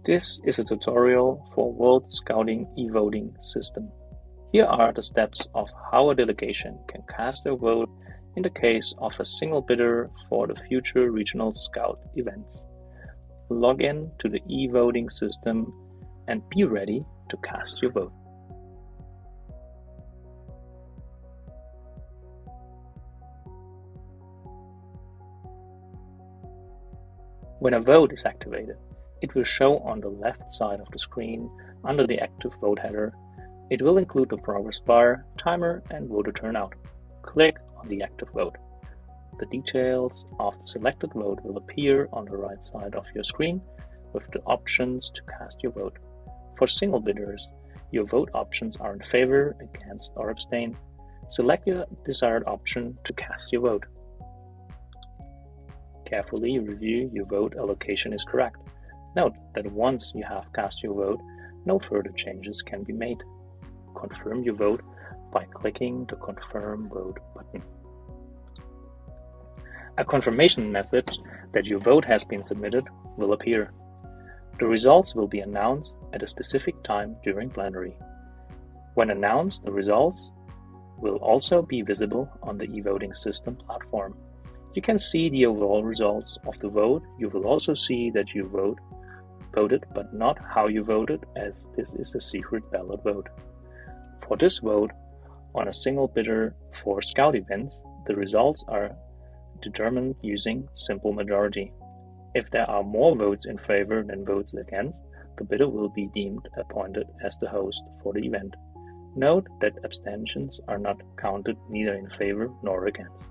This is a tutorial for World Scouting eVoting system. Here are the steps of how a delegation can cast their vote in the case of a single bidder for the future regional scout events. Log in to the eVoting system and be ready to cast your vote. When a vote is activated, it will show on the left side of the screen under the active vote header. It will include the progress bar, timer, and voter turnout. Click on the active vote. The details of the selected vote will appear on the right side of your screen with the options to cast your vote. For single bidders, your vote options are in favor, against, or abstain. Select your desired option to cast your vote. Carefully review your vote allocation is correct. Note that once you have cast your vote, no further changes can be made. Confirm your vote by clicking the Confirm Vote button. A confirmation message that your vote has been submitted will appear. The results will be announced at a specific time during plenary. When announced, the results will also be visible on the eVoting system platform. You can see the overall results of the vote. You will also see that you voted, but not how you voted, as this is a secret ballot vote. For this vote on a single bidder for scout events, the results are determined using simple majority. If there are more votes in favor than votes against, the bidder will be deemed appointed as the host for the event. Note that abstentions are not counted neither in favor nor against.